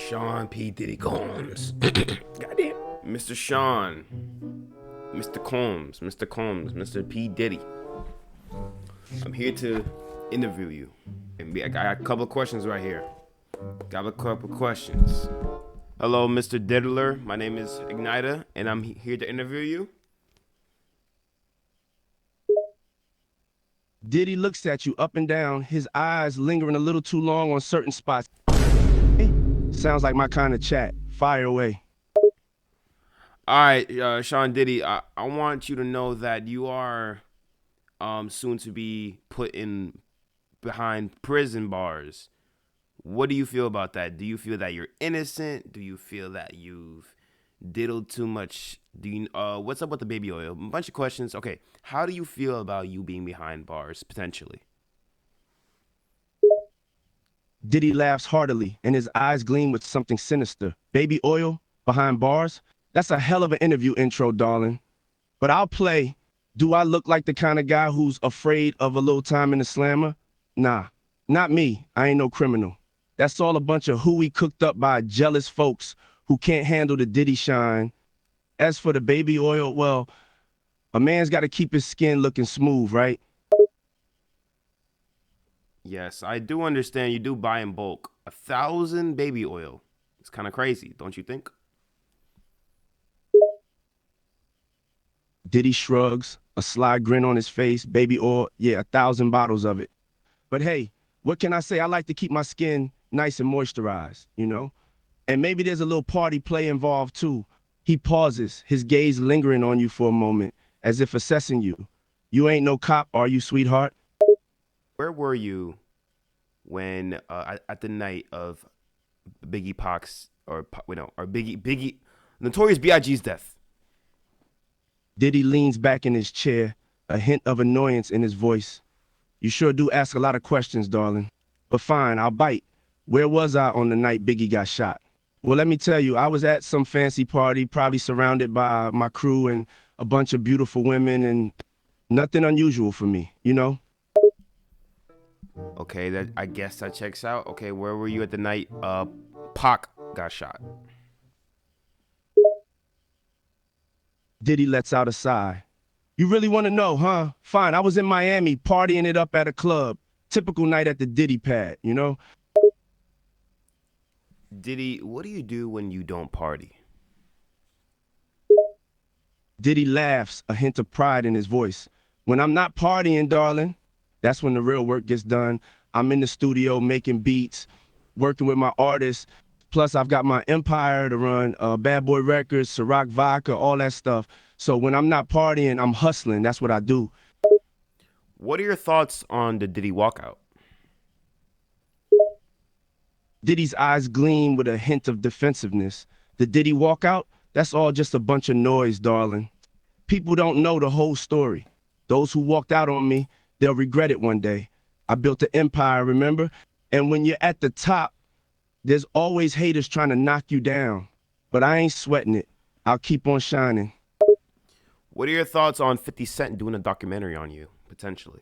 Sean P. Diddy Combs. Goddamn. Mr. Sean. Mr. Combs. Mr. Combs. Mr. P. Diddy. I'm here to interview you. And I got a couple of questions right here. Got a couple of questions. Hello, Mr. DIDDLE. My name is Ignita, and I'm here to interview you. Diddy looks at you up and down, his eyes lingering a little too long on certain spots. Sounds like my kind of chat. Fire away. All right, Sean Diddy, I want you to know that you are soon to be put in behind prison bars. What do you feel about that? Do you feel that you're innocent? Do you feel that you've diddled too much? Do you what's up with the baby oil? A bunch of questions. Okay, how do you feel about you being behind bars potentially? Diddy laughs heartily, and his eyes gleam with something sinister. Baby oil? Behind bars? That's a hell of an interview intro, darling. But I'll play. Do I look like the kind of guy who's afraid of a little time in the slammer? Nah, not me. I ain't no criminal. That's all a bunch of hooey cooked up by jealous folks who can't handle the Diddy shine. As for the baby oil, well, a man's got to keep his skin looking smooth, right? Yes, I do understand you do buy in bulk. 1,000 baby oil. It's kind of crazy, don't you think? Diddy shrugs, a sly grin on his face. Baby oil, yeah, 1,000 bottles of it. But hey, what can I say? I like to keep my skin nice and moisturized, you know? And maybe there's a little party play involved too. He pauses, his gaze lingering on you for a moment, as if assessing you. You ain't no cop, are you, sweetheart? Where were you when at the night of Biggie Pac's or Biggie Notorious B.I.G.'s death? Diddy leans back in his chair, a hint of annoyance in his voice. You sure do ask a lot of questions, darling. But fine, I'll bite. Where was I on the night Biggie got shot? Well, let me tell you, I was at some fancy party, probably surrounded by my crew and a bunch of beautiful women, and nothing unusual for me, you know? Okay, that I guess that checks out. Okay, where were you at the night Pac got shot? Diddy lets out a sigh. You really want to know, huh? Fine, I was in Miami partying it up at a club. Typical night at the Diddy pad, you know? Diddy, what do you do when you don't party? Diddy laughs, a hint of pride in his voice. When I'm not partying, darling, that's when the real work gets done. I'm in the studio making beats, working with my artists. Plus, I've got my empire to run, Bad Boy Records, Ciroc Vodka, all that stuff. So when I'm not partying, I'm hustling. That's what I do. What are your thoughts on the Diddy walkout? Diddy's eyes gleam with a hint of defensiveness. The Diddy walkout? That's all just a bunch of noise, darling. People don't know the whole story. Those who walked out on me, they'll regret it one day. I built an empire, remember? And when you're at the top, there's always haters trying to knock you down. But I ain't sweating it. I'll keep on shining. What are your thoughts on 50 Cent doing a documentary on you, potentially?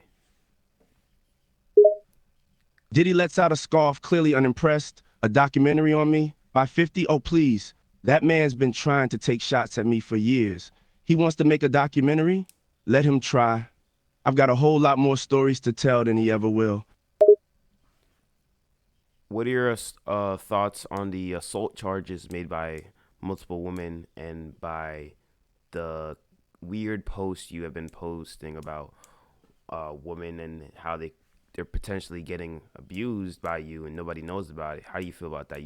Diddy lets out a scoff, clearly unimpressed. A documentary on me? By 50? Oh, please. That man's been trying to take shots at me for years. He wants to make a documentary? Let him try. I've got a whole lot more stories to tell than he ever will. What are your thoughts on the assault charges made by multiple women and by the weird posts you have been posting about women and how they're potentially getting abused by you and nobody knows about it? How do you feel about that?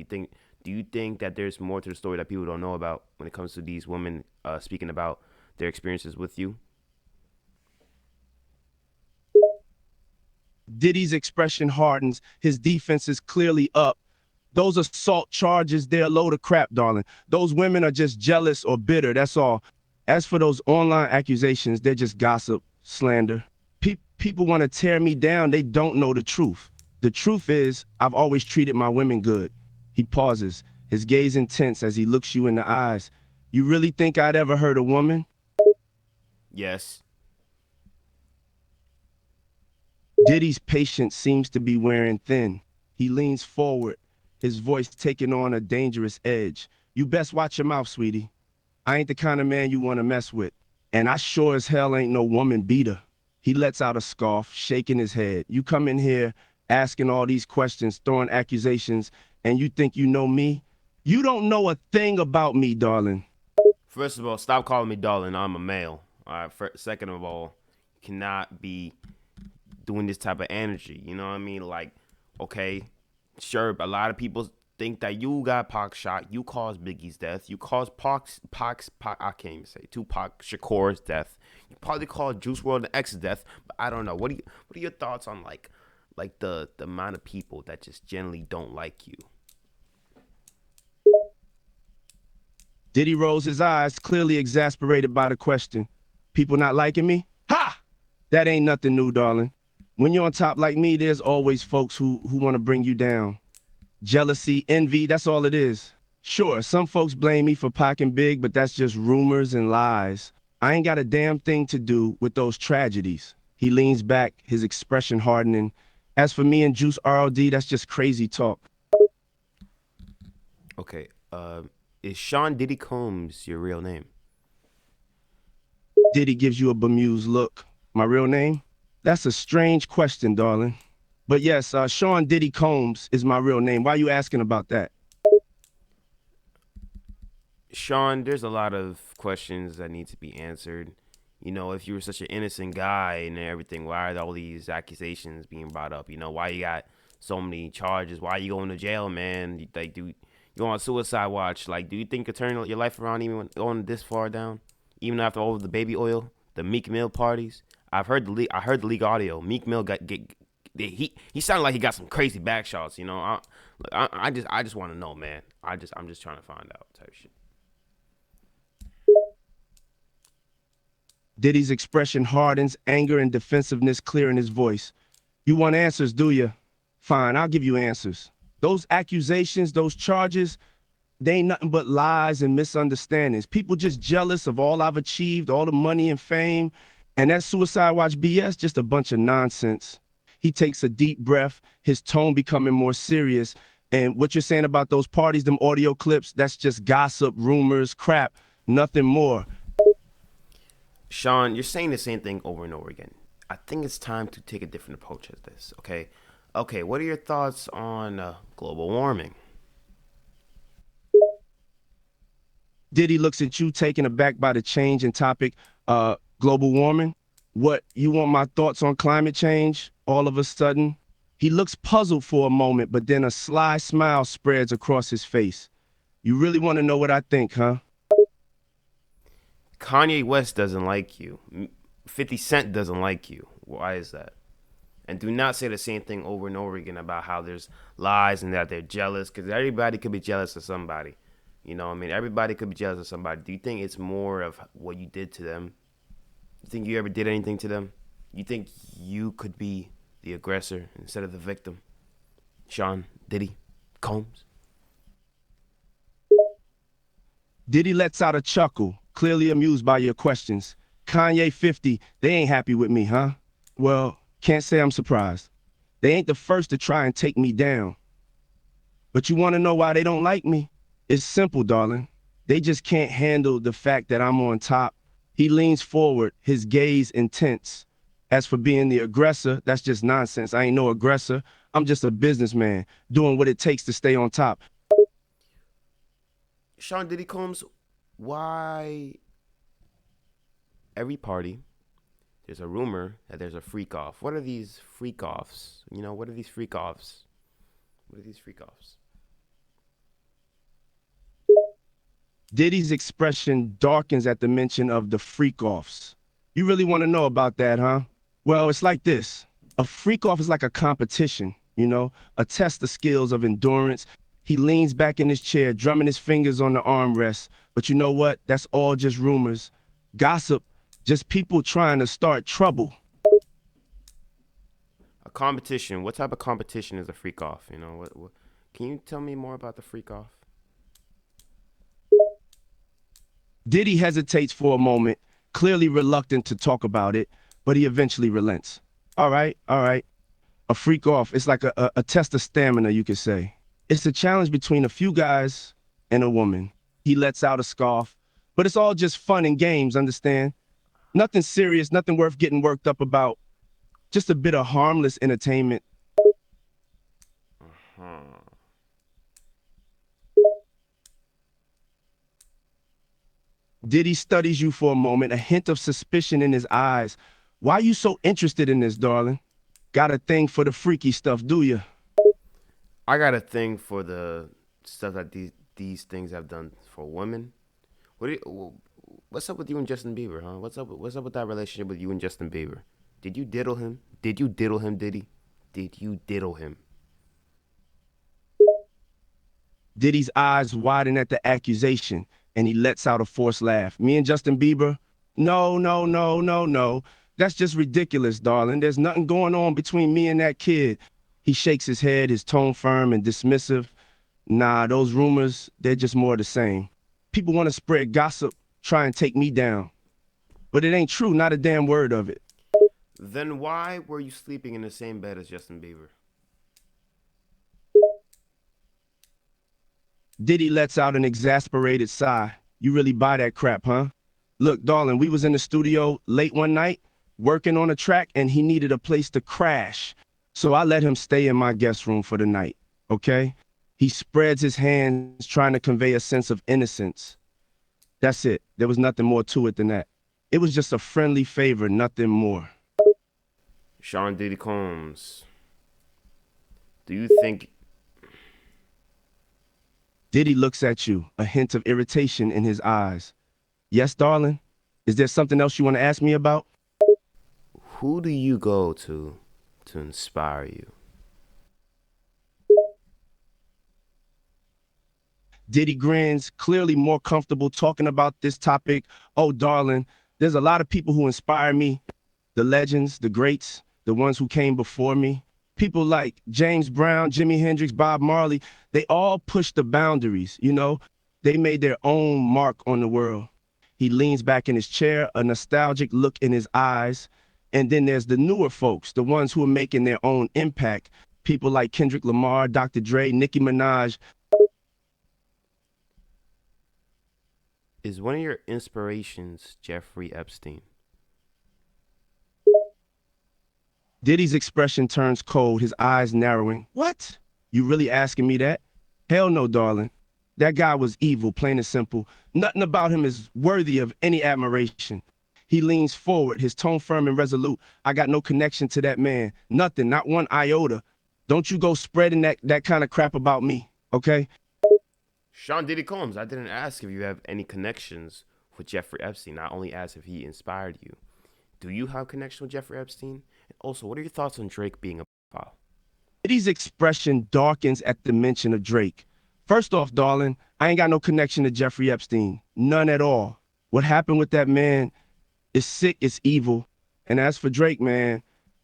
Do you think that there's more to the story that people don't know about when it comes to these women speaking about their experiences with you? Diddy's expression hardens. His defense is clearly up. Those assault charges, they're a load of crap, darling. Those women are just jealous or bitter, that's all. As for those online accusations, they're just gossip, slander. People want to tear me down, they don't know the truth. The truth is, I've always treated my women good. He pauses, his gaze intense as he looks you in the eyes. You really think I'd ever hurt a woman? Yes. Diddy's patience seems to be wearing thin. He leans forward, his voice taking on a dangerous edge. You best watch your mouth, sweetie. I ain't the kind of man you want to mess with. And I sure as hell ain't no woman beater. He lets out a scoff, shaking his head. You come in here asking all these questions, throwing accusations, and you think you know me? You don't know a thing about me, darling. First of all, stop calling me darling. I'm a male. All right. Second of all, you cannot be doing this type of energy. You know what I mean? Like, okay, sure, a lot of people think that you got Pac shot. You caused Biggie's death. You caused Pac, I can't even say Tupac Shakur's death. You probably caused Juice WRLD and X's death. But I don't know. What are your thoughts on like the amount of people that just generally don't like you? Diddy rolls his eyes, clearly exasperated by the question. People not liking me? Ha! That ain't nothing new, darling. When you're on top like me, there's always folks who want to bring you down. Jealousy, envy, that's all it is. Sure, some folks blame me for packing big, but that's just rumors and lies. I ain't got a damn thing to do with those tragedies. He leans back, his expression hardening. As for me and Juice RLD, that's just crazy talk. Okay. Is Sean Diddy Combs your real name? Diddy gives you a bemused look. My real name? That's a strange question, darling. But yes, Sean Diddy Combs is my real name. Why are you asking about that? Sean, there's a lot of questions that need to be answered. You know, if you were such an innocent guy and everything, why are all these accusations being brought up? You know, why you got so many charges? Why you going to jail, man? Like, do you on suicide watch? Like, do you think you turn your life around even going this far down? Even after all of the baby oil, the Meek Mill parties? I heard the leak audio. Meek Mill he sounded like he got some crazy back shots. You know, I just want to know, man. I'm just trying to find out type shit. Diddy's expression hardens, anger and defensiveness clear in his voice. You want answers, do you? Fine, I'll give you answers. Those accusations, those charges, they ain't nothing but lies and misunderstandings. People just jealous of all I've achieved, all the money and fame. And that suicide watch BS, just a bunch of nonsense. He takes a deep breath, his tone becoming more serious. And what you're saying about those parties, them audio clips, that's just gossip, rumors, crap, nothing more. Sean, you're saying the same thing over and over again. I think it's time to take a different approach at this. Okay. Okay. What are your thoughts on global warming? Diddy looks at you taken aback by the change in topic, global warming. What, you want my thoughts on climate change all of a sudden? He looks puzzled for a moment, but then a sly smile spreads across his face. You really want to know what I think, huh? Kanye West doesn't like you. 50 Cent doesn't like you. Why is that? And do not say the same thing over and over again about how there's lies and that they're jealous, because everybody could be jealous of somebody. You know what I mean? Everybody could be jealous of somebody. Do you think it's more of what you did to them? You think you ever did anything to them? You think you could be the aggressor instead of the victim? Sean Diddy Combs? Diddy lets out a chuckle, clearly amused by your questions. Kanye 50, they ain't happy with me, huh? Well, can't say I'm surprised. They ain't the first to try and take me down. But you want to know why they don't like me? It's simple, darling. They just can't handle the fact that I'm on top. He leans forward, his gaze intense. As for being the aggressor, that's just nonsense. I ain't no aggressor. I'm just a businessman doing what it takes to stay on top. Sean Diddy Combs, why every party there's a rumor that there's a freak off? What are these freak offs? You know, what are these freak offs? What are these freak offs? Diddy's expression darkens at the mention of the freak-offs. You really want to know about that, huh? Well, it's like this. A freak-off is like a competition, you know, a test of skills of endurance. He leans back in his chair, drumming his fingers on the armrest. But you know what? That's all just rumors. Gossip, just people trying to start trouble. A competition. What type of competition is a freak off? You know, what can you tell me more about the freak off? Diddy hesitates for a moment, clearly reluctant to talk about it, but he eventually relents. All right, all right. A freak off, it's like a test of stamina, you could say. It's a challenge between a few guys and a woman. He lets out a scoff, but it's all just fun and games, understand? Nothing serious, nothing worth getting worked up about. Just a bit of harmless entertainment. Huh. Diddy studies you for a moment, a hint of suspicion in his eyes. Why are you so interested in this, darling? Got a thing for the freaky stuff, do you? I got a thing for the stuff that these things have done for women. What's up with you and Justin Bieber, huh? What's up with that relationship with you and Justin Bieber? Did you diddle him? Did you diddle him, Diddy? Did you diddle him? Diddy's eyes widen at the accusation, and he lets out a forced laugh. Me and Justin Bieber? No, no, no, no, no. That's just ridiculous, darling. There's nothing going on between me and that kid. He shakes his head, his tone firm and dismissive. Nah, those rumors, they're just more of the same. People want to spread gossip, try and take me down. But it ain't true, not a damn word of it. Then why were you sleeping in the same bed as Justin Bieber? Diddy lets out an exasperated sigh. You really buy that crap, huh? Look, darling, we was in the studio late one night, working on a track, and he needed a place to crash. So I let him stay in my guest room for the night, okay? He spreads his hands, trying to convey a sense of innocence. That's it. There was nothing more to it than that. It was just a friendly favor, nothing more. Sean Diddy Combs. Do you think Diddy looks at you, a hint of irritation in his eyes. Yes, darling? Is there something else you want to ask me about? who do you go to inspire you? Diddy grins, clearly more comfortable talking about this topic. Oh, darling, there's a lot of people who inspire me. The legends, the greats, the ones who came before me. People like James Brown, Jimi Hendrix, Bob Marley, they all pushed the boundaries, you know? They made their own mark on the world. He leans back in his chair, a nostalgic look in his eyes. And then there's the newer folks, the ones who are making their own impact. People like Kendrick Lamar, Dr. Dre, Nicki Minaj. Is one of your inspirations Jeffrey Epstein? Diddy's expression turns cold, his eyes narrowing. What? You really asking me that? Hell no, darling. That guy was evil, plain and simple. Nothing about him is worthy of any admiration. He leans forward, his tone firm and resolute. I got no connection to that man. Nothing, not one iota. Don't you go spreading that kind of crap about me, okay? Sean Diddy Combs, I didn't ask if you have any connections with Jeffrey Epstein. I only asked if he inspired you. Do you have connection with Jeffrey Epstein? And also, what are your thoughts on Drake being a pedophile? Diddy's expression darkens at the mention of Drake. First off, darling, I ain't got no connection to Jeffrey Epstein. None at all. What happened with that man is sick, it's evil. And as for Drake, man,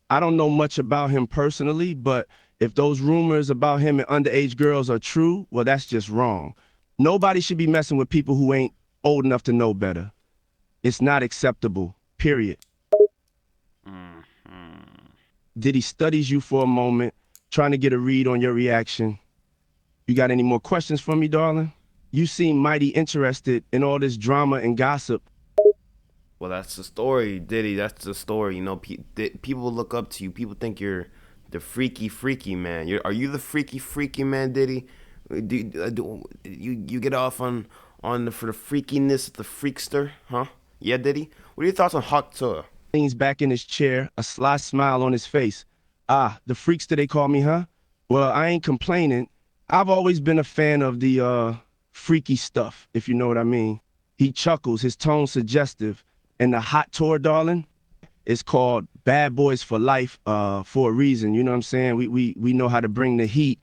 I don't know much about him personally, but if those rumors about him and underage girls are true, well, that's just wrong. Nobody should be messing with people who ain't old enough to know better. It's not acceptable, period. Diddy studies you for a moment, trying to get a read on your reaction. You got any more questions for me, darling? You seem mighty interested in all this drama and gossip. Well, that's the story, Diddy. That's the story. You know, people look up to you. People think you're the freaky man. Are you the freaky man, Diddy? You get off for the freakiness of the freakster, huh? Yeah, Diddy. What are your thoughts on Hawk Tour? Leans back in his chair, a sly smile on his face. Ah, the freakster they call me, huh? Well, I ain't complaining. I've always been a fan of the freaky stuff, if you know what I mean. He chuckles, his tone suggestive. And the hot tour, darling, is called Bad Boys for Life, for a reason. You know what I'm saying? We know how to bring the heat.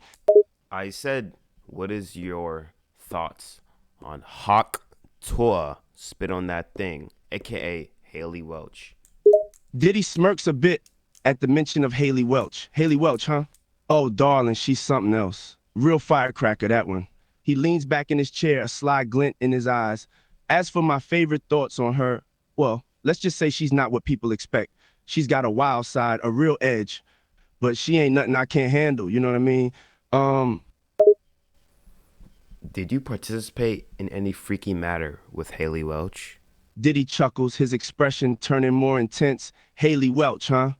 I said, what is your thoughts on Hawk Tour? Spit on that thing, aka Haley Welch. Diddy smirks a bit at the mention of Haley Welch. Haley Welch, huh? Oh, darling, she's something else. Real firecracker, that one. He leans back in his chair, a sly glint in his eyes. As for my favorite thoughts on her, well, let's just say she's not what people expect. She's got a wild side, a real edge, but she ain't nothing I can't handle, you know what I mean? Um, Did you participate in any freaky matter with Haley Welch? Diddy chuckles, his expression turning more intense. Haley Welch, huh?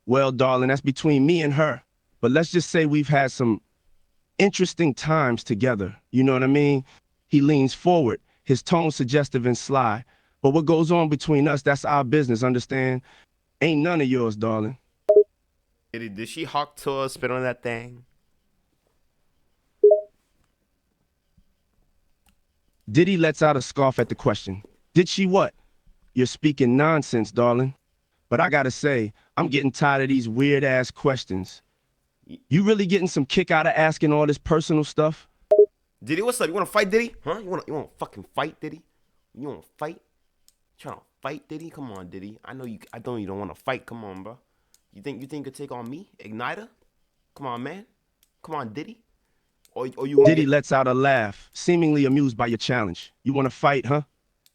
Well, darling, that's between me and her. But let's just say we've had some interesting times together. You know what I mean? He leans forward, his tone suggestive and sly. But what goes on between us, that's our business, understand? Ain't none of yours, darling. Did she hawk to us, spit on that thing? Diddy lets out a scoff at the question. Did she what? You're speaking nonsense, darling. But I gotta say, I'm getting tired of these weird-ass questions. You really getting some kick out of asking all this personal stuff? Diddy, what's up? You wanna fight, Diddy? Huh? You wanna fucking fight, Diddy? You wanna fight? Trying to fight, Diddy? Come on, Diddy. I know you don't wanna fight. Come on, bro. You think you could take on me? Igniter? Come on, man. Come on, Diddy. Or you Diddy lets out a laugh, seemingly amused by your challenge. You wanna fight, huh?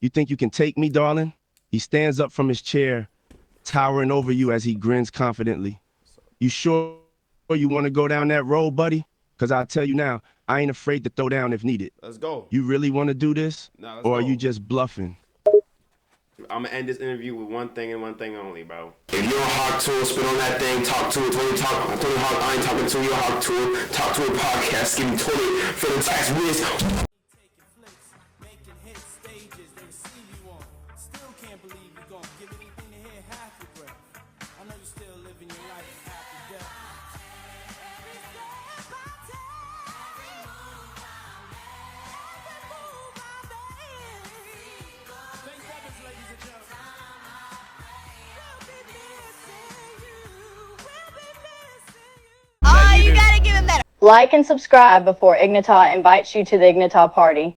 You think you can take me, darling? He stands up from his chair, towering over you as he grins confidently. You sure you wanna go down that road, buddy? Cause I'll tell you now, I ain't afraid to throw down if needed. Let's go. You really wanna do this? Nah, let's or are go. you just bluffing? I'm gonna end this interview with one thing and one thing only, bro. If you don't hawk to it, spit on that thing, talk to it. Tony talk, Tony Hawk, I ain't talking to you, hawk to it. Talk to it podcast, give me 20 for the tax risk. Taking flicks, making hit stages, they see you on. Still can't believe you gon' give anything to hear half your breath. I know you're still living your life after death. Thank brothers, ladies and gentlemen. Oh, you gotta give him that. Like and subscribe before Ignita invites you to the Ignita party.